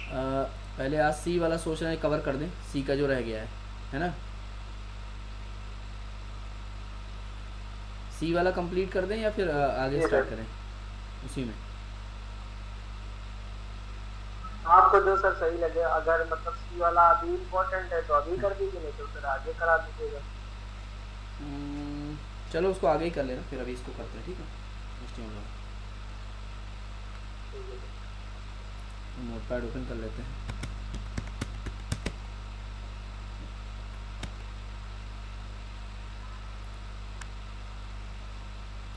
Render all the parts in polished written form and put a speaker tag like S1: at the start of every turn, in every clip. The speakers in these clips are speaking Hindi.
S1: पहले आज सी वाला सोच रहे हैं कवर कर दें, सी का जो रह गया है ना। सी वाला कंप्लीट कर दें या फिर आगे
S2: जी
S1: स्टार्ट
S2: सर।
S1: करें उसी में।
S2: आपको जो सर सही लगे, अगर मतलब सी वाला अभी इम्पोर्टेंट है तो अभी कर दीजिए, नहीं तो फिर आगे करा दीजिएगा।
S1: चलो उसको आगे ही कर लेना, फिर अभी इसको करते हैं, ठीक है। HTML वाला
S2: ठीक है सर।
S1: नोटपैड ओपन कर लेते हैं।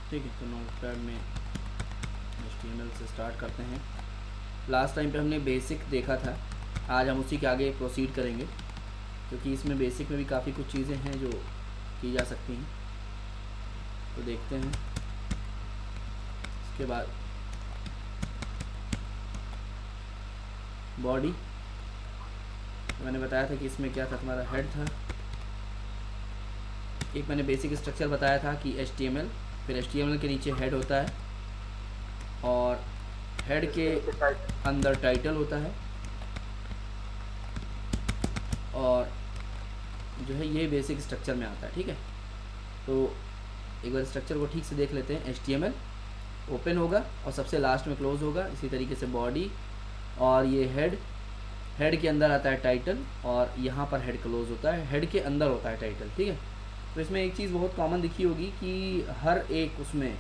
S1: ठीक है, तो नोटपैड में HTML से स्टार्ट करते हैं। लास्ट टाइम पे हमने बेसिक देखा था, आज हम उसी के आगे प्रोसीड करेंगे, क्योंकि इसमें बेसिक में भी काफ़ी कुछ चीज़ें हैं जो की जा सकती हैं। तो देखते हैं इसके बाद बॉडी। मैंने बताया था कि इसमें क्या था, तुम्हारा हेड था। एक मैंने बेसिक स्ट्रक्चर बताया था कि HTML, फिर HTML के नीचे हेड होता है और हेड के
S2: इसके नीचे टाइटल।
S1: अंदर टाइटल होता है, और जो है ये बेसिक स्ट्रक्चर में आता है, ठीक है। तो एक बार स्ट्रक्चर को ठीक से देख लेते हैं। HTML ओपन होगा और सबसे लास्ट में क्लोज होगा। इसी तरीके से बॉडी, और ये हेड, हेड के अंदर आता है टाइटल, और यहाँ पर हेड क्लोज होता है, हेड के अंदर होता है टाइटल, ठीक है। तो इसमें एक चीज़ बहुत कॉमन दिखी होगी कि हर एक उसमें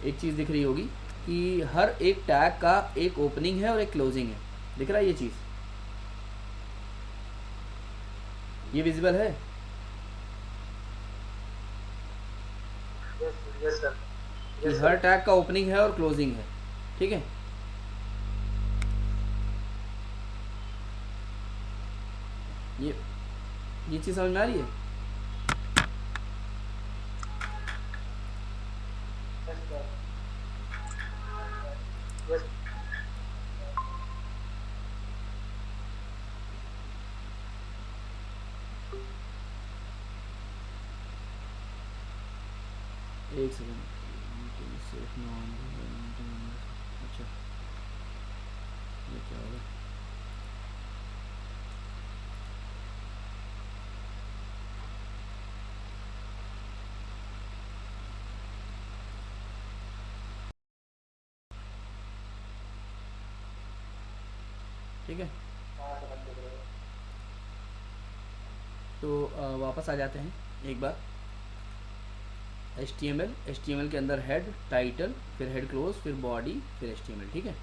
S1: एक चीज़ दिख रही होगी कि हर एक टैग का एक ओपनिंग है और एक क्लोजिंग है। दिख रहा है ये चीज़, ये विजिबल है।
S2: Yes yes sir.
S1: कि
S2: यस
S1: हर
S2: सर।
S1: टैग का ओपनिंग है और क्लोजिंग है, ठीक है। ये ये चीज़ समझ में आ रही है।
S2: Yes sir. यस।
S1: एक सेकेंड। अच्छा, ये क्या होगा। ठीक है,
S2: हाँ सर, हम देख रहे हैं।
S1: तो वापस आ जाते हैं एक बार। HTML के अंदर हेड, टाइटल, फिर हेड क्लोज, फिर बॉडी, फिर HTML, ठीक है।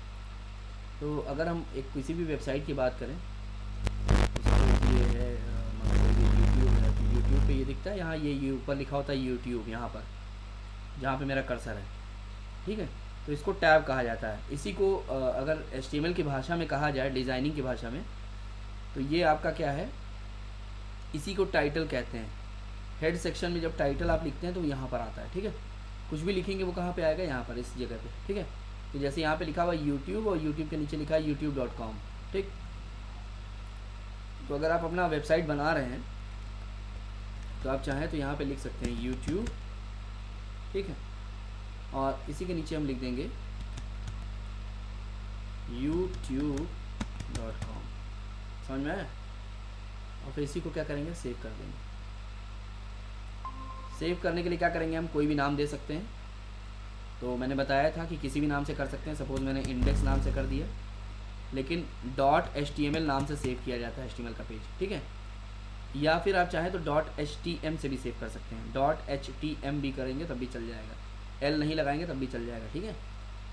S1: तो अगर हम एक किसी भी वेबसाइट की बात करें, ये है मान लो ये यूट्यूब है, तो यूट्यूब पे ये दिखता है यहाँ, ये ऊपर लिखा होता है यूट्यूब, यहाँ पर जहाँ पे मेरा कर्सर है, ठीक है। तो इसको टैब कहा जाता है। इसी को अगर HTML की भाषा में कहा जाए, डिज़ाइनिंग की भाषा में, तो ये आपका क्या है, इसी को टाइटल कहते हैं। हेड सेक्शन में जब टाइटल आप लिखते हैं तो यहाँ पर आता है, ठीक है। कुछ भी लिखेंगे वो कहाँ पे आएगा, यहाँ पर, इस जगह पे, ठीक है। तो जैसे यहाँ पे लिखा हुआ यूट्यूब, और यूट्यूब के नीचे लिखा है youtube.com, ठीक। तो अगर आप अपना वेबसाइट बना रहे हैं तो आप चाहें तो यहाँ पे लिख सकते हैं यूट्यूब, ठीक है। और इसी के नीचे हम लिख देंगे youtube.com, समझ में आया। और फिर इसी को क्या करेंगे, सेव कर देंगे। सेव करने के लिए क्या करेंगे, हम कोई भी नाम दे सकते हैं। तो मैंने बताया था कि किसी भी नाम से कर सकते हैं। सपोज़ मैंने इंडेक्स नाम से कर दिया, लेकिन .html नाम से सेव किया जाता है HTML का पेज, ठीक है। या फिर आप चाहें तो .htm से भी सेव कर सकते हैं। .htm भी करेंगे तब भी चल जाएगा, L नहीं लगाएंगे तब भी चल जाएगा, ठीक है।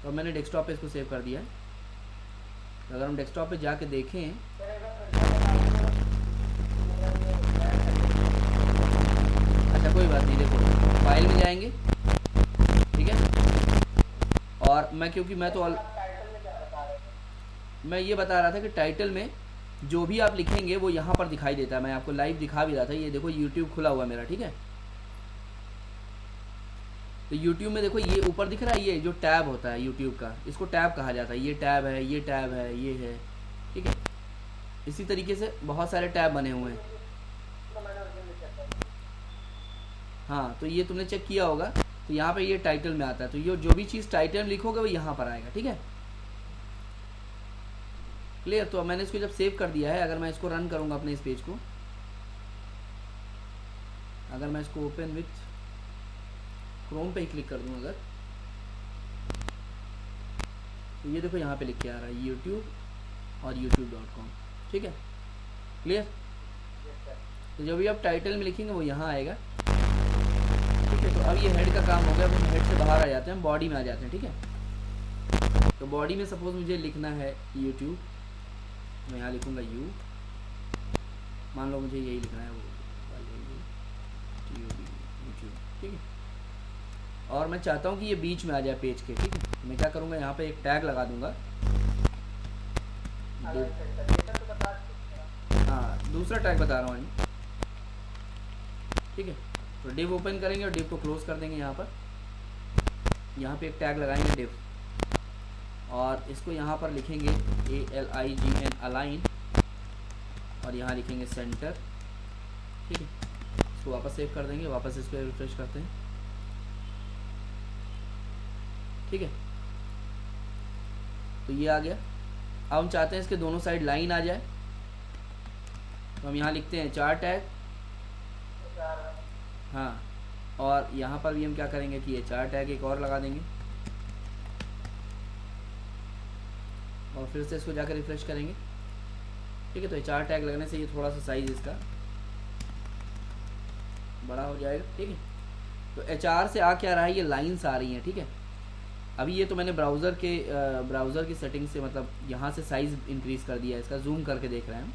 S1: तो मैंने डेस्कटॉप पे इसको सेव कर दिया है। तो अगर हम डेस्कटॉप पे जाके देखें, अच्छा कोई बात नहीं, देखो फाइल में जाएंगे, ठीक है। और मैं, क्योंकि मैं तो मैं ये बता रहा था कि टाइटल में जो भी आप लिखेंगे वो यहाँ पर दिखाई देता है। मैं आपको लाइव दिखा भी रहा था, ये देखो यूट्यूब खुला हुआ है मेरा, ठीक है। तो यूट्यूब में देखो ये ऊपर दिख रहा है, ये जो टैब होता है यूट्यूब का, इसको टैब कहा जाता है। ये टैब है, ये टैब है, ये है, ठीक है। इसी तरीके से बहुत सारे टैब बने हुए हैं। हाँ, तो ये तुमने चेक किया होगा, तो यहाँ पे ये टाइटल में आता है। तो ये जो भी चीज़ टाइटल में लिखोगे वो यहाँ पर आएगा, ठीक है। क्लियर। तो अब मैंने इसको जब सेव कर दिया है, अगर मैं इसको रन करूँगा अपने इस पेज को, अगर मैं इसको ओपन विथ क्रोम पे ही क्लिक कर दूँ अगर, तो ये देखो यहाँ पे लिख के आ रहा है यूट्यूब और youtube.com, ठीक है, क्लियर। तो जब भी आप टाइटल में लिखेंगे वो यहाँ आएगा, ठीक है। तो अब ये हेड का काम हो गया, अब हम हेड से बाहर आ जाते हैं, हम बॉडी में आ जाते हैं, ठीक है। तो बॉडी में सपोज मुझे लिखना है यूट्यूब, मैं यहाँ लिखूँगा यू, मान लो मुझे यही लिखना है, वो यूट्यूब, ठीक है। और मैं चाहता हूँ कि ये बीच में आ जाए पेज के, ठीक है। तो मैं क्या करूँगा, यहाँ पे एक टैग लगा दूँगा, हाँ दूसरा टैग बता रहा हूँ, ठीक है। तो डिव ओपन करेंगे और डिव को क्लोज कर देंगे। यहाँ पे एक टैग लगाएंगे डिव, और इसको यहाँ पर लिखेंगे ALIGN अलाइन, और यहाँ लिखेंगे सेंटर, ठीक है। इसको वापस सेव कर देंगे, वापस इसको रिफ्रेश करते हैं, ठीक है। तो ये आ गया। अब हम चाहते हैं इसके दोनों साइड लाइन आ जाए, तो हम यहाँ लिखते हैं 4 टैग, हाँ। और यहाँ पर भी हम क्या करेंगे कि ये 4 टैग एक और लगा देंगे, और फिर से इसको जाकर रिफ्रेश करेंगे, ठीक है। तो ये 4 टैग लगने से ये थोड़ा सा साइज इसका बड़ा हो जाएगा, ठीक है। तो HR से आ क्या रहा है, ये लाइंस आ रही हैं, ठीक है। अभी ये तो मैंने ब्राउज़र की सेटिंग से, मतलब यहाँ से साइज़ इंक्रीज़ कर दिया है, इसका जूम करके देख रहे हैं हम।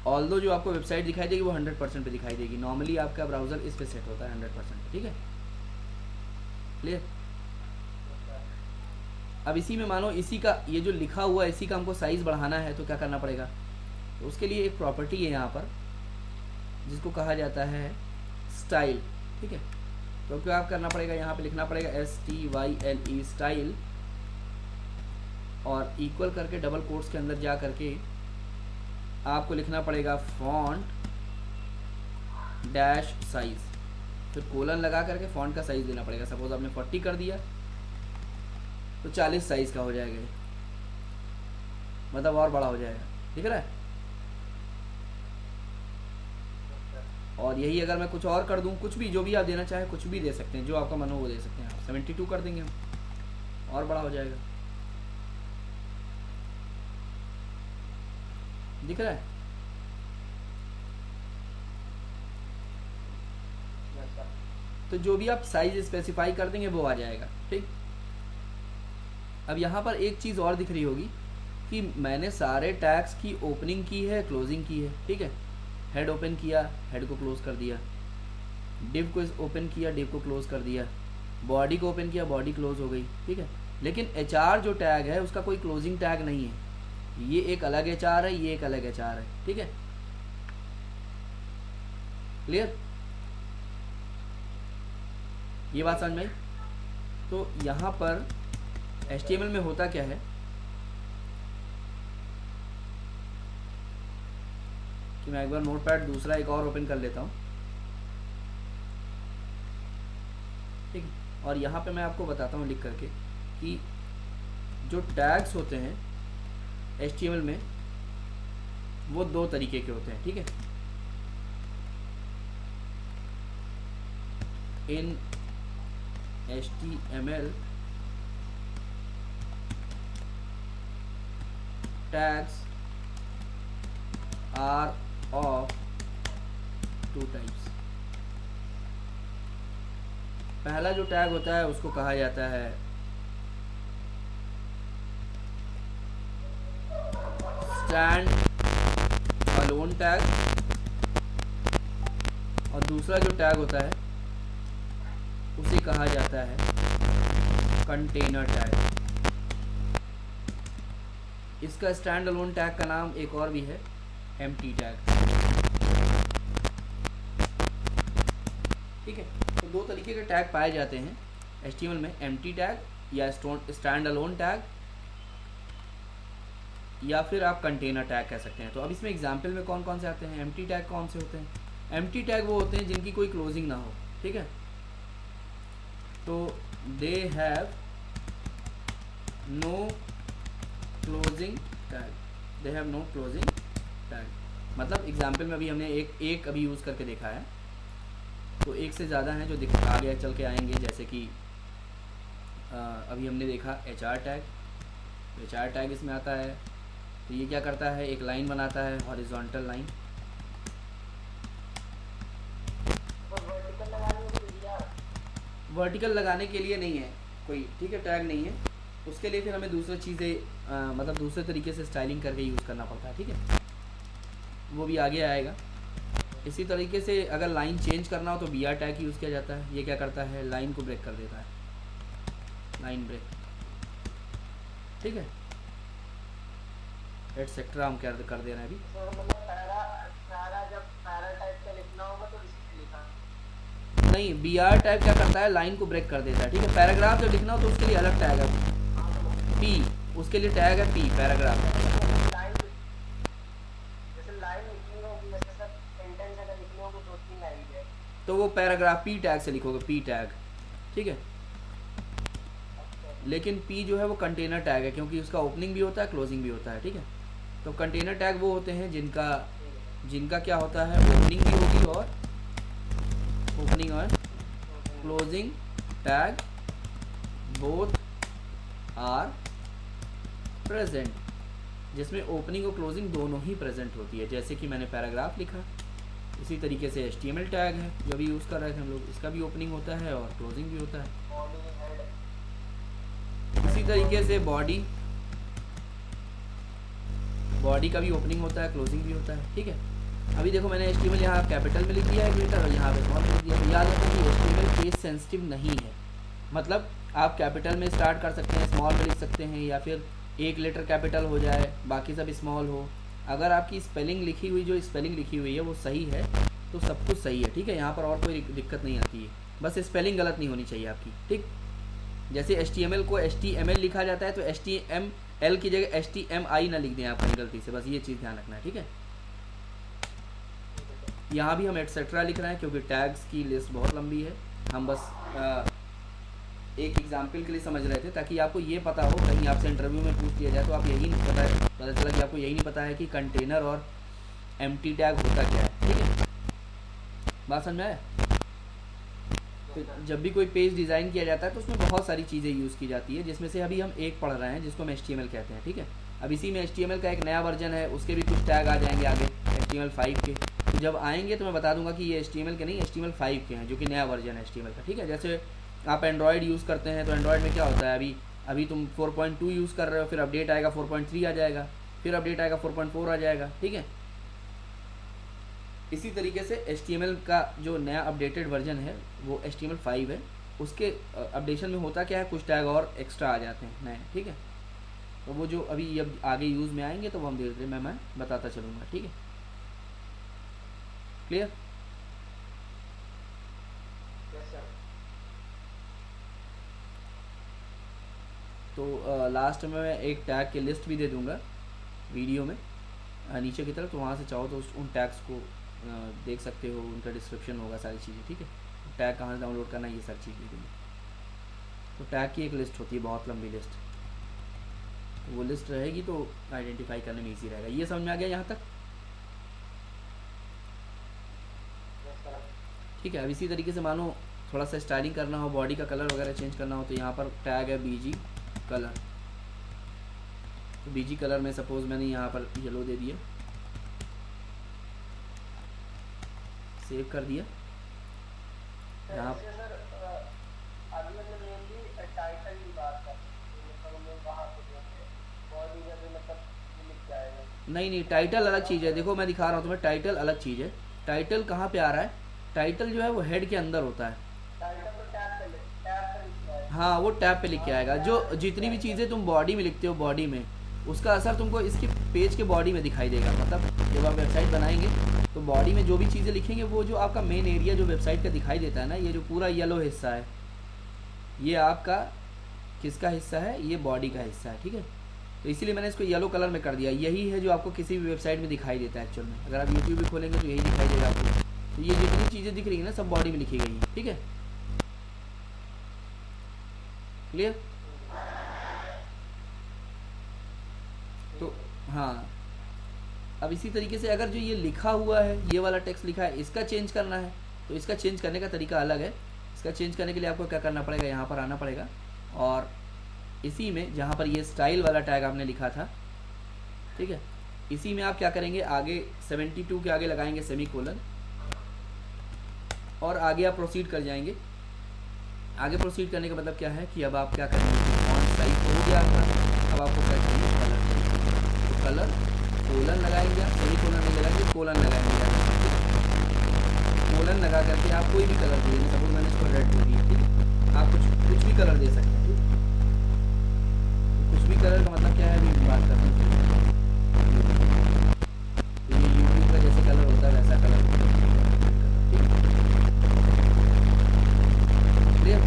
S1: ऑल्दो जो आपको वेबसाइट दिखाई देगी वो 100% पे दिखाई देगी, नॉर्मली आपका ब्राउज़र इस पे सेट होता है 100%, ठीक है, क्लियर। अब इसी में मानो इसी का ये जो लिखा हुआ है इसी का हमको साइज़ बढ़ाना है, तो क्या करना पड़ेगा, तो उसके लिए एक प्रॉपर्टी है यहाँ पर जिसको कहा जाता है स्टाइल, ठीक है। तो क्या करना पड़ेगा, यहाँ पे लिखना पड़ेगा STYLE स्टाइल, और इक्वल करके डबल कोट्स के अंदर जा करके आपको लिखना पड़ेगा फॉन्ट डैश साइज, फिर कोलन लगा करके फॉन्ट का साइज देना पड़ेगा। सपोज आपने 40 कर दिया तो 40 साइज का हो जाएगा, मतलब और बड़ा हो जाएगा, दिख रहा है। और यही अगर मैं कुछ और कर दूं, कुछ भी जो भी आप देना चाहें कुछ भी दे सकते हैं, जो आपका मन हो वो दे सकते हैं। आप 72 कर देंगे हम, और बड़ा हो जाएगा, दिख रहा है। तो जो भी आप साइज स्पेसिफाई कर देंगे वो आ जाएगा, ठीक। अब यहाँ पर एक चीज़ और दिख रही होगी कि मैंने सारे टैग्स की ओपनिंग की है, क्लोजिंग की है, ठीक है। हेड ओपन किया, हेड को क्लोज कर दिया, डिव को ओपन किया, डिव को क्लोज कर दिया, बॉडी को ओपन किया, बॉडी क्लोज हो गई, ठीक है। लेकिन HR जो टैग है उसका कोई क्लोजिंग टैग नहीं है, ये एक अलग HR है, ये एक अलग HR है, ठीक है, क्लियर। ये बात समझ में आई। तो यहाँ पर HTML में होता क्या है कि मैं एक बार नोटपैड दूसरा एक और ओपन कर लेता हूँ, ठीक। और यहाँ पे मैं आपको बताता हूँ लिख करके कि जो टैग्स होते हैं HTML में वो 2 तरीके के होते हैं, ठीक है। इन HTML tags are of 2 types। पहला जो टैग होता है उसको कहा जाता है स्टैंड अलोन टैग, और दूसरा जो टैग होता है उसे कहा जाता है कंटेनर टैग। इसका स्टैंड अलोन टैग का नाम एक और भी है एम्प्टी टैग, ठीक है। तो 2 तरीके के टैग पाए जाते हैं HTML में, एम्प्टी टैग या स्टैंड अलोन टैग, या फिर आप कंटेनर टैग कह सकते हैं। तो अब इसमें एग्जाम्पल में कौन कौन से आते हैं, एम्प्टी टैग कौन से होते हैं। एम्प्टी टैग वो होते हैं जिनकी कोई क्लोजिंग ना हो, ठीक है। तो they have no closing tag, they have no closing tag. मतलब एग्जाम्पल में अभी हमने एक अभी यूज़ करके देखा है, तो एक से ज़्यादा हैं जो आगे चल के आएंगे। जैसे कि अभी हमने देखा HR टैग। HR टैग इसमें आता है, तो ये क्या करता है, एक लाइन बनाता है, हॉरिजॉन्टल लाइन। वर्टिकल लगाने के लिए नहीं है कोई, ठीक है, टैग नहीं है उसके लिए। फिर हमें दूसरी चीज़ें मतलब दूसरे तरीके से स्टाइलिंग करके यूज़ करना पड़ता है, ठीक है, वो भी आगे आएगा। इसी तरीके से अगर लाइन चेंज करना हो तो BR टैग यूज़ किया जाता है। ये क्या करता है, लाइन को ब्रेक कर देता है, लाइन ब्रेक, ठीक है, एटसेट्रा हम क्या कर दे रहे हैं अभी। नहीं, BR टैग क्या करता है, लाइन को ब्रेक कर देता है, ठीक है। पैराग्राफ जब लिखना हो तो उसके लिए अलग टैग है, P, उसके लिए टैग है P, पैराग्राफ। तो वो पैराग्राफ P टैग से लिखोगे, P टैग, ठीक है। लेकिन P जो है वो कंटेनर टैग है, क्योंकि उसका ओपनिंग भी होता है, क्लोजिंग भी होता है, ठीक है। तो कंटेनर टैग वो होते हैं जिनका क्या होता है, ओपनिंग भी होगी और closing tag both are present, जिसमें ओपनिंग और क्लोजिंग दोनों ही प्रेजेंट होती है। जैसे कि मैंने पैराग्राफ लिखा, इसी तरीके से HTML टैग है जो भी यूज़ कर रहे थे हम लोग, इसका भी ओपनिंग होता है और क्लोजिंग भी होता है। इसी तरीके से बॉडी का भी ओपनिंग होता है, क्लोजिंग भी होता है, ठीक है। अभी देखो मैंने HTML यहाँ कैपिटल में लिख दिया है लेटर, और यहाँ पे स्मॉल में लिख दिया। तो याद रखो कि HTML केस सेंसिटिव नहीं है, मतलब आप कैपिटल में स्टार्ट कर सकते हैं, स्मॉल में लिख सकते हैं, या फिर एक लेटर कैपिटल हो जाए बाकी सब स्मॉल हो। अगर आपकी स्पेलिंग लिखी हुई है वो सही है तो सब कुछ सही है, ठीक है। यहाँ पर और कोई दिक्कत नहीं आती है, बस स्पेलिंग गलत नहीं होनी चाहिए आपकी, ठीक। जैसे HTML को HTML लिखा जाता है तो HTML की जगह HTMI ना लिख दें आप कहीं गलती से, बस ये चीज़ ध्यान रखना है, ठीक है। यहाँ भी हम एटसेट्रा लिख रहे हैं क्योंकि टैग्स की लिस्ट बहुत लंबी है। हम बस एक एग्जाम्पल के लिए समझ रहे थे ताकि आपको ये पता हो, कहीं आपसे इंटरव्यू में पूछ लिया जाए तो आप यही नहीं पता चला कि आपको यही नहीं पता है कि कंटेनर और एम्प्टी टैग होता क्या है, ठीक है। बात समझ में आया? तो जब भी कोई पेज डिज़ाइन किया जाता है तो उसमें बहुत सारी चीज़ें यूज़ की जाती है, जिसमें से अभी हम एक पढ़ रहे हैं जिसको हम HTML कहते हैं, ठीक है। अब इसी में HTML का एक नया वर्जन है, उसके भी कुछ टैग आ जाएंगे आगे HTML5 के। तो जब आएंगे तो मैं बता दूंगा कि ये HTML के नहीं HTML5 के हैं, जो कि नया वर्जन है HTML का, ठीक है। जैसे आप एंड्रॉयड यूज़ करते हैं तो एंड्रॉयड में क्या होता है, अभी तुम 4.2 यूज़ कर रहे हो, फिर अपडेट आएगा 4.3 आ जाएगा, फिर अपडेट आएगा 4.4 आ जाएगा, ठीक है। इसी तरीके से HTML का जो नया अपडेटेड वर्जन है वो HTML5 है। उसके अपडेशन में होता क्या है, कुछ टैग और एक्स्ट्रा आ जाते हैं नए, ठीक है। तो वो जो अभी अब आगे यूज़ में आएंगे तो वो हम धीरे धीरे मैं बताता चलूँगा, ठीक है। क्लियर? तो लास्ट में मैं एक टैग की लिस्ट भी दे दूँगा वीडियो में नीचे की तरफ, तो वहाँ से चाहो तो उन टैग्स को देख सकते हो, उनका डिस्क्रिप्शन होगा, सारी चीज़ें, ठीक है। टैग कहाँ से डाउनलोड करना है ये सारी चीज़ लिखेंगे। तो टैग की एक लिस्ट होती है, बहुत लंबी लिस्ट, तो वो लिस्ट रहेगी तो आइडेंटिफाई करने में ईजी रहेगा। ये समझ में आ गया यहाँ तक? ठीक है। अब इसी तरीके से मानो थोड़ा सा स्टाइलिंग करना हो, बॉडी का कलर वगैरह चेंज करना हो, तो यहाँ पर टैग है BG कलर। तो BG कलर में सपोज मैंने यहाँ पर येलो दे दिया, सेव कर दिया। यहाँ नहीं, टाइटल अलग चीज़ है। देखो मैं दिखा रहा हूँ तुम्हें, टाइटल अलग चीज़ है। टाइटल कहाँ पे आ रहा है, टाइटल जो है वो हेड के अंदर होता है। हाँ, वो टैब पे लिख के आएगा। जो जितनी भी चीज़ें तुम बॉडी में लिखते हो, बॉडी में उसका असर तुमको इसके पेज के बॉडी में दिखाई देगा। मतलब जब आप वेबसाइट बनाएंगे तो बॉडी में जो भी चीज़ें लिखेंगे वो जो आपका मेन एरिया जो वेबसाइट का दिखाई देता है ना, ये जो पूरा येलो हिस्सा है ये आपका किसका हिस्सा है, ये बॉडी का हिस्सा है, ठीक है। तो इसीलिए मैंने इसको येलो कलर में कर दिया। यही है जो आपको किसी भी वेबसाइट में दिखाई देता है एक्चुअल में। अगर आप यूट्यूब भी खोलेंगे तो यही दिखाई देगा आपको। तो ये जितनी चीज़ें दिख रही है ना सब बॉडी में लिखी गई है, ठीक है। क्लियर? तो हाँ, अब इसी तरीके से अगर जो ये लिखा हुआ है, ये वाला टेक्स्ट लिखा है, इसका चेंज करना है तो इसका चेंज करने का तरीका अलग है। इसका चेंज करने के लिए आपको क्या करना पड़ेगा, यहाँ पर आना पड़ेगा और इसी में जहाँ पर ये स्टाइल वाला टैग आपने लिखा था, ठीक है, इसी में आप क्या करेंगे, आगे 72 के आगे लगाएंगे सेमीकोलन और आगे आप प्रोसीड कर जाएंगे। आगे प्रोसीड करने का मतलब क्या है कि अब आप क्या करेंगे, फॉन्ट साइज तो हो गया आपका, अब आपको क्या चाहिए, कलर चाहिए। तो कलर कोलन लगाएंगे, आप सेमीकोलन नहीं लगाएंगे, कोलन लगाएंगे। कोलन लगा करके आप कोई भी कलर दे, सपोज मैंने इसको रेड दे दिया, ठीक है, आप कुछ भी कलर दे सकते हैं। ठीक है, तो कुछ भी कलर का मतलब क्या है, अभी बात करते हैं। तो ये यूट्यूब का जैसे कलर होता है वैसा कलर, ठीक है, क्लियर।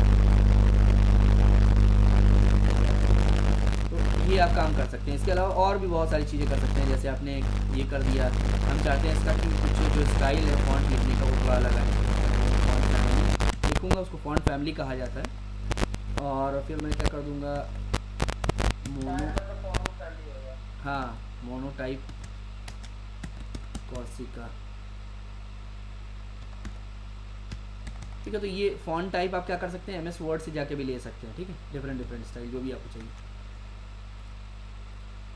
S1: तो ये आप काम कर सकते हैं। इसके अलावा और भी बहुत सारी चीज़ें कर सकते हैं, जैसे आपने ये कर दिया, हम चाहते हैं इसका कि कुछ जो स्टाइल है फॉन्ट लिखने का वो थोड़ा अलग है, फॉन्ट फैमिली लिखूँगा, उसको फॉन्ट फैमिली कहा जाता है। और फिर मैं क्या कर दूँगा, मोनो, हाँ, मोनोटाइप कॉर्सिका, ठीक है। तो ये फॉन्ट टाइप आप क्या कर सकते हैं, MS वर्ड से जाके भी ले सकते हैं, ठीक है, डिफरेंट स्टाइल जो भी आपको चाहिए।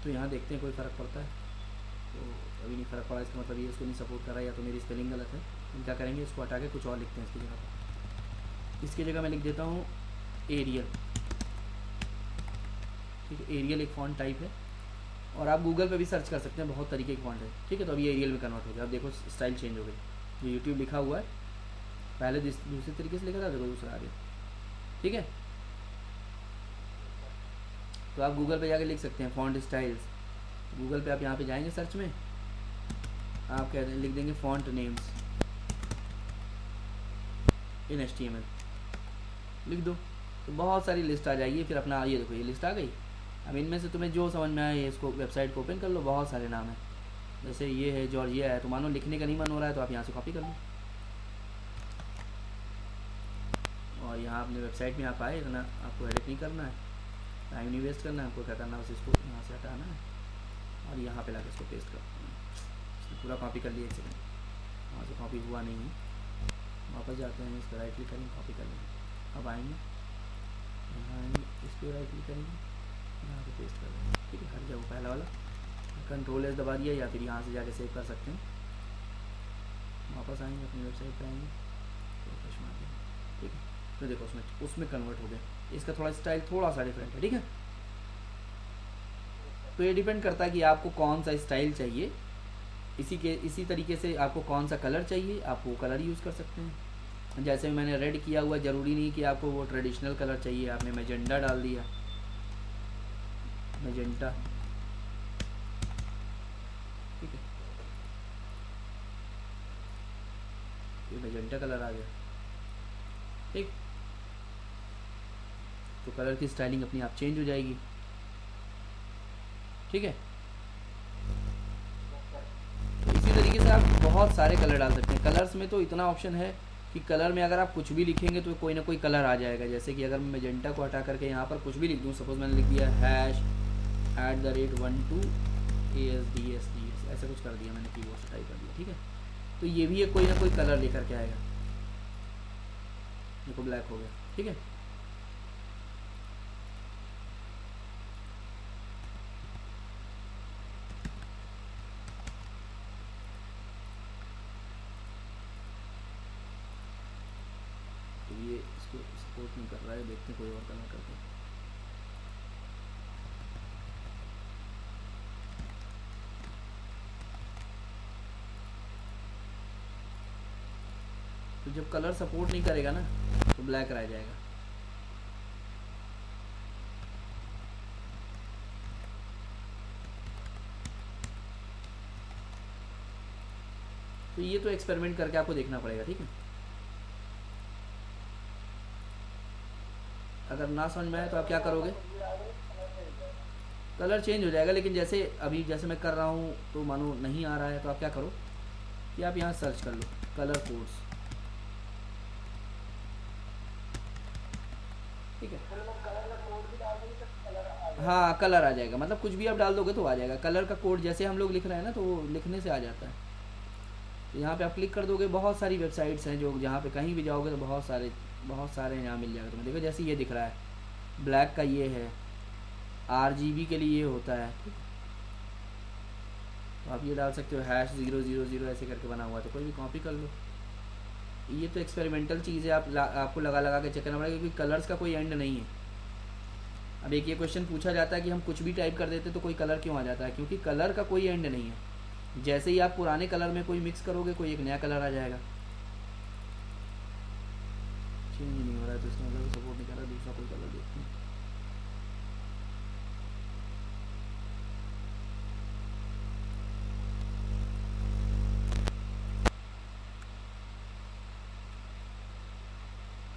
S1: तो यहाँ देखते हैं कोई फ़र्क पड़ता है, तो अभी नहीं फ़र्क पड़ा, इसका मतलब ये इसको नहीं सपोर्ट कर रहा है या तो मेरी स्पेलिंग गलत है। हम क्या करेंगे, इसको हटा के कुछ और लिखते हैं इसकी जगह पर। इसकी जगह मैं लिख देता हूँ एरियल, ठीक है, एरियल एक फ़ॉन्ट टाइप है और आप गूगल पे भी सर्च कर सकते हैं, बहुत तरीके के फ़ॉन्ट है, ठीक है। तो अभी ये एरियल में कन्वर्ट हो गया, अब देखो स्टाइल चेंज हो गई। जो यूट्यूब लिखा हुआ है पहले दूसरे तरीके से लिखा था, देखो दूसरा आ गया, ठीक है। तो आप गूगल पे जाके लिख सकते हैं फॉन्ट स्टाइल्स। गूगल पे आप यहाँ पे जाएंगे सर्च में, आप क्या लिख देंगे, फॉन्ट नेम्स इन HTML लिख दो, तो बहुत सारी लिस्ट आ जाएगी। फिर अपना ये देखो, ये लिस्ट आ गई। अब इनमें से तुम्हें जो समझ में आए इसको वेबसाइट को ओपन कर लो, बहुत सारे नाम हैं। जैसे ये है जॉर्जिया है, तो मानो लिखने का नहीं मन हो रहा है तो आप यहाँ से कॉपी कर लो और यहाँ अपने वेबसाइट में आप आए, इतना आपको एडिट नहीं करना है, टाइम नहीं वेस्ट करना है, आपको क्या करना है, बस इसको यहाँ से हटाना है और यहाँ पे लाकर इसको पेस्ट कर देना। पूरा कॉपी कर लिया, एक सेकंड, वहाँ से कॉपी हुआ नहीं है, वापस जाते हैं, इस पर राइट क्लिक करेंगे, कॉपी कर लेंगे। अब आएंगे यहाँ, आएंगे इस पर राइट क्लिक करेंगे, यहाँ पे पेस्ट कर देंगे, ठीक है। हर जगह पहला वाला Ctrl+S दबा दिया, या फिर यहाँ से जाके सेव कर सकते हैं। वापस आएंगे अपनी वेबसाइट पे, आएंगे रिफ्रेश मार देंगे, ठीक है। तो देखो उसमें कन्वर्ट हो गया। इसका थोड़ा स्टाइल थोड़ा सा डिफरेंट है, ठीक है। तो ये डिपेंड करता है कि आपको कौन सा स्टाइल चाहिए, इसी तरीके से आपको कौन सा कलर चाहिए, आप वो कलर यूज़ कर सकते हैं। जैसे मैंने रेड किया हुआ, ज़रूरी नहीं कि आपको वो ट्रेडिशनल कलर चाहिए, आपने मैजेंटा डाल दिया, मैजेंटा, ठीक है, ये मैजेंटा कलर आ गया, ठीक। तो कलर की स्टाइलिंग अपनी आप चेंज हो जाएगी, ठीक है। तो इसी तरीके से आप बहुत सारे कलर डाल सकते हैं। कलर्स में तो इतना ऑप्शन है कि कलर में अगर आप कुछ भी लिखेंगे तो कोई ना कोई कलर आ जाएगा। जैसे कि अगर मैं मैजेंटा को हटा करके यहाँ पर कुछ भी लिख दूँ, सपोज मैंने लिख दिया #12ASDSDS, ऐसा कुछ कर दिया मैंने, कीबोर्ड से टाइप कर दिया, ठीक है। तो ये भी कोई ना कोई कलर लेकर के आएगा। देखो ब्लैक हो गया, ठीक है। तो ये इसको सपोर्ट नहीं कर रहा है, देखते हैं कोई और कलर करके। तो जब कलर सपोर्ट नहीं करेगा ना तो ब्लैक रह जाएगा। तो ये तो एक्सपेरिमेंट करके आपको देखना पड़ेगा, ठीक है। अगर ना समझ में आए तो आप क्या करोगे, कलर चेंज हो जाएगा। लेकिन जैसे अभी जैसे मैं कर रहा हूँ तो मानो नहीं आ रहा है, तो आप क्या करो कि आप यहाँ सर्च कर लो कलर कोड्स, ठीक है। हाँ कलर आ जाएगा, मतलब कुछ भी आप डाल दोगे तो आ जाएगा कलर का कोड, जैसे हम लोग लिख रहे हैं ना तो वो लिखने से आ जाता है। तो यहाँ पे आप क्लिक कर दोगे, बहुत सारी वेबसाइट्स हैं जो जहाँ पे कहीं भी जाओगे तो बहुत सारे यहाँ मिल जाएगा तुम्हें। देखो जैसे ये दिख रहा है ब्लैक का, ये है RGB के लिए ये होता है। तो आप ये डाल सकते हो #000 ऐसे करके बना हुआ है, तो कोई भी कॉपी कर लो। ये तो एक्सपेरिमेंटल चीज़ है, आपको लगा लगा के चेक करना पड़ेगा क्योंकि कलर्स का कोई एंड नहीं है। अब एक ये क्वेश्चन पूछा जाता है कि हम कुछ भी टाइप कर देते तो कोई कलर क्यों आ जाता है, क्योंकि कलर का कोई एंड नहीं है। जैसे ही आप पुराने कलर में कोई मिक्स करोगे कोई एक नया कलर आ जाएगा। चेंज नहीं हो रहा है तो इसका मतलब सपोर्ट नहीं कर रहा, दूसरा कोई कलर देखते हैं।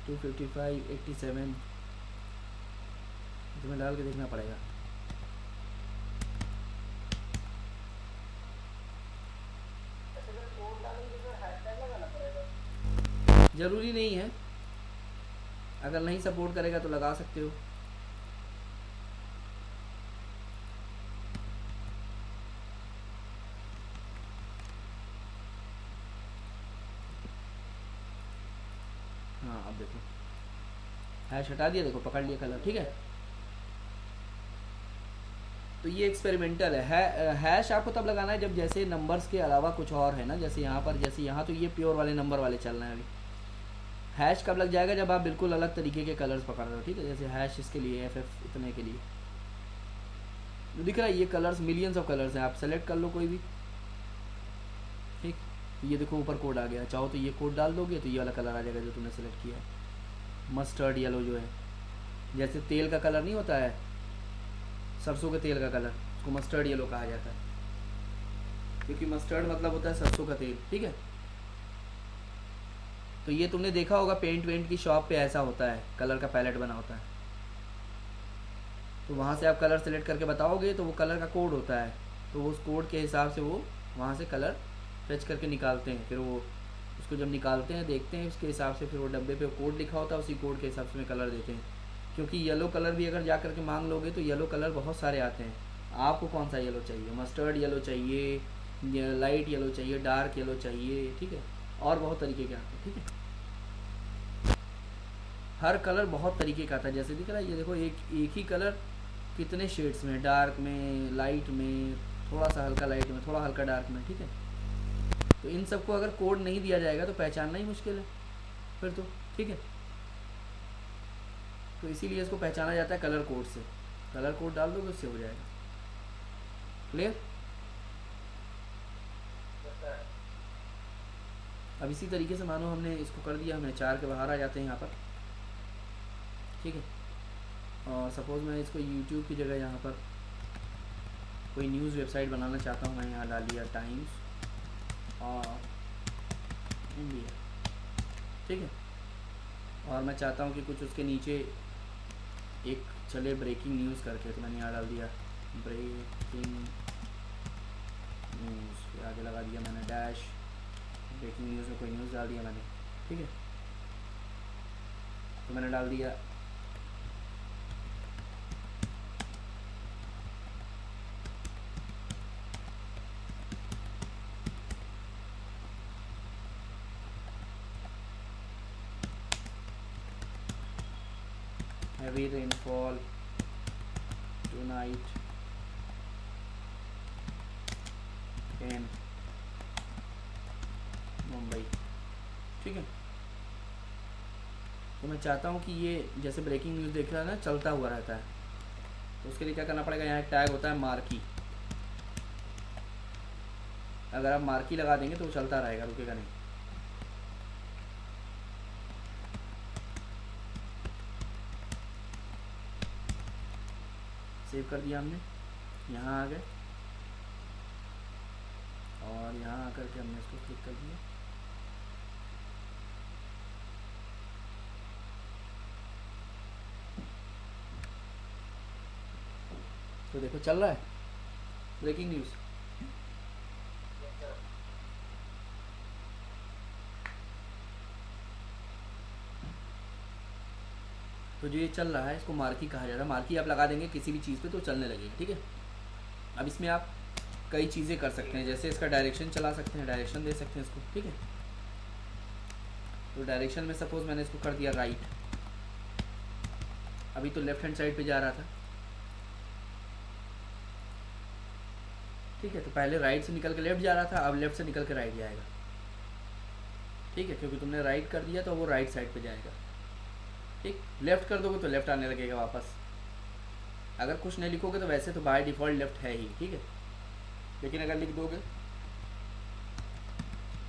S1: टू 55 87 तुम्हें डाल के देखना पड़ेगा। ज़रूरी नहीं है, अगर नहीं सपोर्ट करेगा तो लगा सकते हो। हाँ अब देखो हैश हटा दिया, देखो पकड़ लिया कलर, ठीक है। तो ये एक्सपेरिमेंटल है। हैश आपको तब लगाना है जब जैसे नंबर्स के अलावा कुछ और है ना, जैसे यहाँ पर, जैसे यहाँ तो ये प्योर वाले नंबर वाले चल रहे हैं अभी। हैश कब लग जाएगा, जब आप बिल्कुल अलग तरीके के कलर्स पकड़ रहे हो, ठीक है। जैसे हैश इसके लिए FF इतने के लिए जो दिख रहा है, ये कलर्स मिलियंस ऑफ कलर्स हैं, आप सेलेक्ट कर लो कोई भी, ठीक। ये देखो ऊपर कोड आ गया, चाहो तो ये कोड डाल दोगे तो ये वाला कलर आ जाएगा जो तुमने सेलेक्ट किया है। मस्टर्ड येलो जो है, जैसे तेल का कलर नहीं होता है, सरसों के तेल का कलर, उसको मस्टर्ड येलो कहा जाता है, क्योंकि मस्टर्ड मतलब होता है सरसों का तेल, ठीक है। तो ये तुमने देखा होगा पेंट वेंट की शॉप पे ऐसा होता है, कलर का पैलेट बना होता है, तो वहाँ से आप कलर सेलेक्ट करके बताओगे तो वो कलर का कोड होता है, तो उस कोड के हिसाब से वो वहाँ से कलर फेच करके निकालते हैं। फिर वो उसको जब निकालते हैं देखते हैं उसके हिसाब से, फिर वो डब्बे पे कोड लिखा होता है, उसी कोड के हिसाब से में कलर देते हैं। क्योंकि येलो कलर भी अगर जा करके मांग लोगे तो येलो कलर बहुत सारे आते हैं, आपको कौन सा येलो चाहिए, मस्टर्ड येलो चाहिए, लाइट येलो चाहिए, डार्क येलो चाहिए, ठीक है, और बहुत तरीके के आते हैं, ठीक है। हर कलर बहुत तरीके का आता है, जैसे दिख रहा है ये देखो, एक ही कलर कितने शेड्स में, डार्क में, लाइट में, थोड़ा सा हल्का लाइट में, थोड़ा हल्का डार्क में, ठीक है। तो इन सबको अगर कोड नहीं दिया जाएगा तो पहचानना ही मुश्किल है फिर तो, ठीक है। तो इसीलिए इसको पहचाना जाता है कलर कोड से, कलर कोड डाल दोगे उससे हो जाएगा। क्लियर। अब इसी तरीके से मानो हमने इसको कर दिया, हमने 4 के बाहर आ जाते हैं यहाँ पर, ठीक है। और सपोज़ मैं इसको यूट्यूब की जगह यहाँ पर कोई न्यूज़ वेबसाइट बनाना चाहता हूँ, मैं यहाँ डाल दिया टाइम्स और इंडिया, ठीक है। और मैं चाहता हूँ कि कुछ उसके नीचे एक चले ब्रेकिंग न्यूज़ करके, तो मैंने यहाँ डाल दिया ब्रेकिंग न्यूज़, फिर आगे लगा दिया मैंने डैश, ब्रेकिंग न्यूज़ में कोई न्यूज़ डाल दिया मैंने, ठीक है। तो मैंने डाल दिया heavy rainfall tonight in Mumbai, ठीक है। तो मैं चाहता हूँ कि ये जैसे ब्रेकिंग न्यूज़ देख रहा है ना, चलता हुआ रहता है, तो उसके लिए क्या करना पड़ेगा, यहाँ एक टैग होता है मार्की, अगर आप मार्की लगा देंगे तो वो चलता रहेगा, रुकेगा नहीं। सेव कर दिया हमने, यहाँ आ गए और यहाँ आकर के हमने इसको क्लिक कर दिया। तो देखो चल रहा है ब्रेकिंग न्यूज़। तो जो ये चल रहा है इसको मार्की कहा जाता है। मार्की आप लगा देंगे किसी भी चीज़ पे तो चलने लगेगा, ठीक है। अब इसमें आप कई चीज़ें कर सकते हैं, जैसे इसका डायरेक्शन चला सकते हैं, डायरेक्शन दे सकते हैं इसको, ठीक है। तो डायरेक्शन में सपोज़ मैंने इसको कर दिया राइट, अभी तो लेफ्ट हैंड साइड पे जा रहा था, ठीक है। तो पहले राइट से निकल के लेफ्ट जा रहा था, अब लेफ्ट से निकल के राइट जाएगा, ठीक है, क्योंकि तुमने राइट कर दिया तो वो राइट साइड पे जाएगा, ठीक। लेफ़्ट कर दोगे तो लेफ़्ट आने लगेगा वापस। अगर कुछ नहीं लिखोगे तो वैसे तो बाय डिफ़ॉल्ट लेफ़्ट है ही, ठीक है, लेकिन अगर लिख दोगे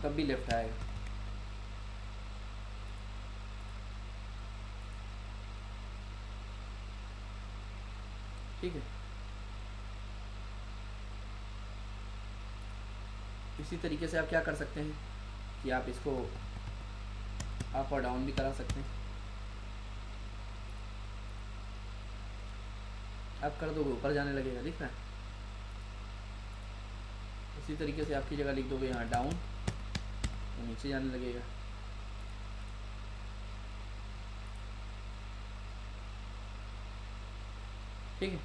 S1: तब भी लेफ़्ट आएगा। ठीक है, इसी तरीके से आप क्या कर सकते हैं कि आप इसको अप और डाउन भी करा सकते हैं। आप कर दोगे ऊपर जाने लगेगा, दिख रहा है। इसी तरीके से आपकी जगह लिख दोगे यहाँ डाउन तो नीचे जाने लगेगा। ठीक है,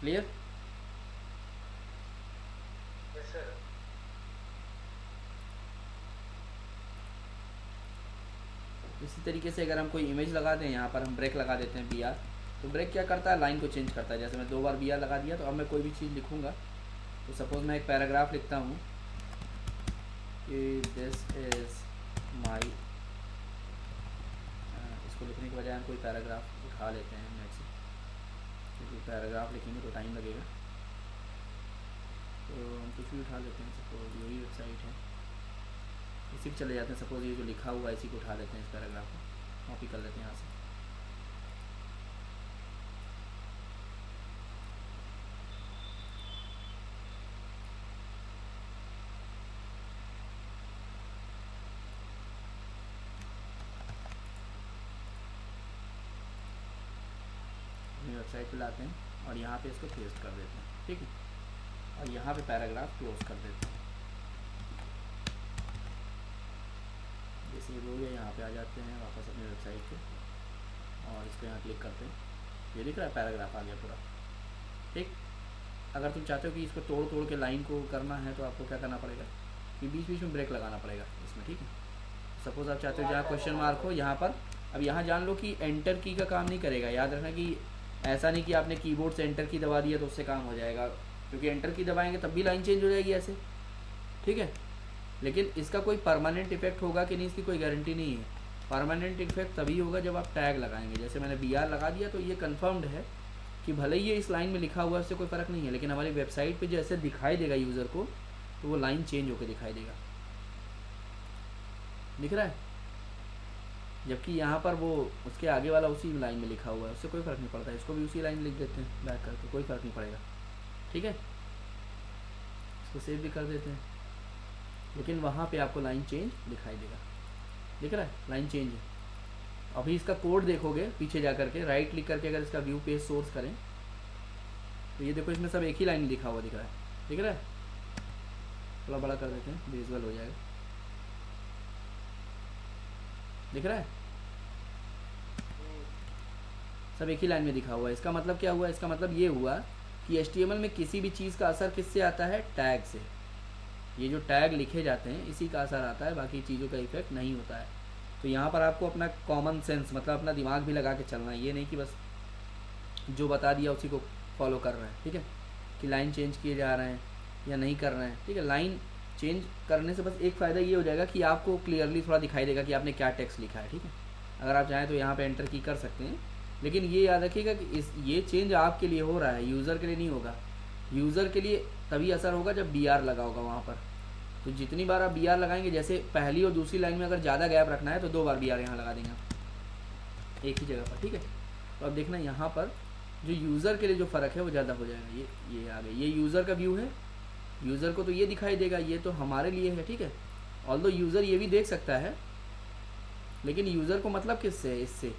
S1: क्लियर।
S2: Yes sir.
S1: इसी तरीके से अगर हम कोई इमेज लगा दें, यहाँ पर हम ब्रेक लगा देते हैं BR, तो ब्रेक क्या करता है, लाइन को चेंज करता है। जैसे मैं 2 बार BR लगा दिया, तो अब मैं कोई भी चीज़ लिखूँगा, तो सपोज़ मैं एक पैराग्राफ लिखता हूँ कि दिस इज़ माई, इसको लिखने के बजाय हम कोई पैराग्राफ उठा लेते हैं नेट से, क्योंकि पैराग्राफ लिखेंगे तो टाइम लगेगा, तो हम कुछ भी उठा लेते हैं। सपोज यही वेबसाइट है, इसी पे चले जाते हैं। सपोज ये जो लिखा हुआ है इसी को उठा लेते हैं, इस पैराग्राफ को कॉपी कर लेते हैं यहाँ से। अपनी वेबसाइट पे लाते हैं और यहाँ पे इसको पेस्ट कर देते हैं, ठीक है, और यहाँ पे पैराग्राफ क्लोज कर देते हैं। जैसे वो ये यहाँ पे आ जाते हैं वापस अपनी वेबसाइट पे और इसको यहाँ क्लिक करते हैं, ये दिख रहा है पैराग्राफ आ गया पूरा, ठीक। अगर तुम चाहते हो कि इसको तोड़ तोड़ के लाइन को करना है तो आपको क्या करना पड़ेगा कि बीच बीच में ब्रेक लगाना पड़ेगा इसमें, ठीक है। सपोज़ आप चाहते हो जहाँ क्वेश्चन मार्क हो यहाँ पर, अब यहाँ जान लो कि एंटर की का काम नहीं करेगा। याद रखना कि ऐसा नहीं कि आपने कीबोर्ड से एंटर की दबा दिया तो उससे काम हो जाएगा, क्योंकि एंटर की दबाएंगे तब भी लाइन चेंज हो जाएगी ऐसे, ठीक है। लेकिन इसका कोई परमानेंट इफेक्ट होगा कि नहीं, इसकी कोई गारंटी नहीं है। परमानेंट इफेक्ट तभी होगा जब आप टैग लगाएंगे। जैसे मैंने BR लगा दिया तो ये कन्फर्म्ड है कि भले ही ये इस लाइन में लिखा हुआ है उससे कोई फ़र्क नहीं है, लेकिन हमारी वेबसाइट पे जैसे दिखाई देगा यूज़र को तो वो लाइन चेंज होकर दिखाई देगा, दिख रहा है। जबकि यहाँ पर वो उसके आगे वाला उसी लाइन में लिखा हुआ है, उससे कोई फ़र्क नहीं पड़ता। इसको भी उसी लाइन में लिख देते हैं बैक करके, कोई फ़र्क नहीं पड़ेगा, ठीक है। इसको सेव भी कर देते हैं, लेकिन वहाँ पे आपको लाइन चेंज दिखाई देगा, दिख रहा है, लाइन चेंज है। अभी इसका कोड देखोगे पीछे जा करके, राइट क्लिक करके अगर इसका व्यू पेज सोर्स करें तो ये देखो इसमें सब एक ही लाइन लिखा हुआ दिख रहा है, दिख रहा है। थोड़ा बड़ा कर देते हैं, विजुअल हो जाएगा, दिख रहा है, सब एक ही लाइन में दिखा हुआ है। इसका मतलब क्या हुआ, इसका मतलब ये हुआ कि HTML में किसी भी चीज़ का असर किससे आता है, टैग से। ये जो टैग लिखे जाते हैं इसी का असर आता है, बाकी चीज़ों का इफेक्ट नहीं होता है। तो यहाँ पर आपको अपना कॉमन सेंस मतलब अपना दिमाग भी लगा के चलना है, ये नहीं कि बस जो बता दिया उसी को फॉलो कर रहे हैं, ठीक है, कि लाइन चेंज किए जा रहे हैं या नहीं कर रहे हैं, ठीक है। लाइन चेंज करने से बस एक फ़ायदा ये हो जाएगा कि आपको क्लियरली थोड़ा दिखाई देगा कि आपने क्या टेक्स्ट लिखा है, ठीक है। अगर आप चाहें तो यहाँ पर एंटर की कर सकते हैं, लेकिन ये याद रखिएगा कि ये चेंज आपके लिए हो रहा है, यूज़र के लिए नहीं होगा। यूज़र के लिए तभी असर होगा जब BR लगा होगा वहाँ पर। तो जितनी बार आप BR लगाएंगे, जैसे पहली और दूसरी लाइन में अगर ज़्यादा गैप रखना है तो 2 बार BR यहाँ लगा देंगे आप एक ही जगह पर, ठीक है। तो अब देखना यहाँ पर जो यूज़र के लिए जो फ़र्क है वो ज़्यादा हो जाएगा। ये आ गया, ये यूज़र का व्यू है, यूज़र को तो ये दिखाई देगा, ये तो हमारे लिए है, ठीक है। ऑल्दो यूज़र ये भी देख सकता है, लेकिन यूज़र को मतलब किससे है, इससे।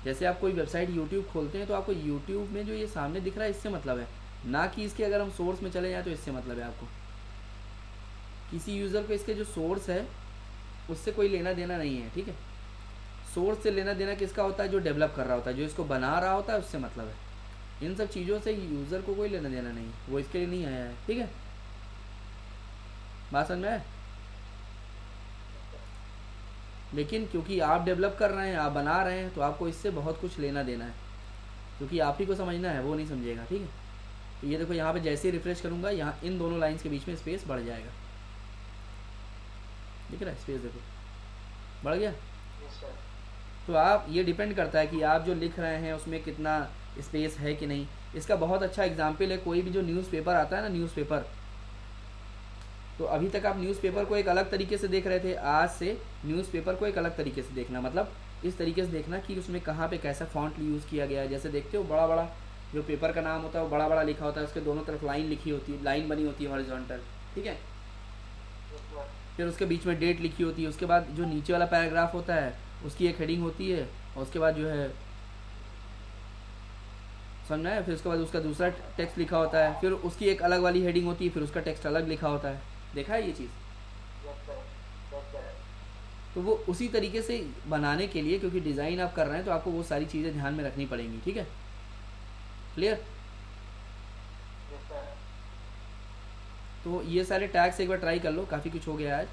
S1: जैसे आप कोई वेबसाइट यूट्यूब खोलते हैं तो आपको यूट्यूब में जो ये सामने दिख रहा है इससे मतलब है, ना कि इसके अगर हम सोर्स में चले जाएँ तो इससे मतलब है आपको। किसी यूज़र को इसके जो सोर्स है उससे कोई लेना देना नहीं है, ठीक है। सोर्स से लेना देना किसका होता है? जो डेवलप कर रहा होता है, जो इसको बना रहा होता है, उससे मतलब है। इन सब चीज़ों से यूज़र को कोई लेना देना नहीं, वो इसके लिए नहीं आया है। ठीक है, बात समझ में आए? लेकिन क्योंकि आप डेवलप कर रहे हैं, आप बना रहे हैं, तो आपको इससे बहुत कुछ लेना देना है, क्योंकि आप ही को समझना है, वो नहीं समझेगा। ठीक है, तो ये देखो यहाँ पे जैसे ही रिफ्रेश करूँगा, यहाँ इन दोनों लाइंस के बीच में स्पेस बढ़ जाएगा। दिख रहा है स्पेस? देखो बढ़ गया। तो आप, ये डिपेंड करता है कि आप जो लिख रहे हैं उसमें कितना स्पेस है कि नहीं। इसका बहुत अच्छा एग्जाम्पल है, कोई भी जो न्यूज़पेपर आता है ना, न्यूज़पेपर, तो अभी तक आप न्यूज़पेपर को एक अलग तरीके से देख रहे थे, आज से न्यूज़पेपर को एक अलग तरीके से देखना, मतलब इस तरीके से देखना कि उसमें कहाँ पे कैसा फॉन्ट यूज़ किया गया है। जैसे देखते हो बड़ा बड़ा जो पेपर का नाम होता है वो बड़ा बड़ा लिखा होता है, उसके दोनों तरफ लाइन लिखी होती है, लाइन बनी होती है हॉरिजॉन्टल। ठीक है, फिर उसके बीच में डेट लिखी होती है, उसके बाद जो नीचे वाला पैराग्राफ होता है उसकी एक हेडिंग होती है, और उसके बाद जो है, समझना है, फिर उसके बाद उसका दूसरा टेक्स्ट लिखा होता है, फिर उसकी एक अलग वाली हेडिंग होती है, फिर उसका टेक्स्ट अलग लिखा होता है। देखा है ये चीज़? तो वो उसी तरीके से बनाने के लिए, क्योंकि डिज़ाइन आप कर रहे हैं, तो आपको वो सारी चीज़ें ध्यान में रखनी पड़ेंगी। ठीक है, क्लियर? तो ये सारे टैग्स एक बार ट्राई कर लो, काफ़ी कुछ हो गया आज।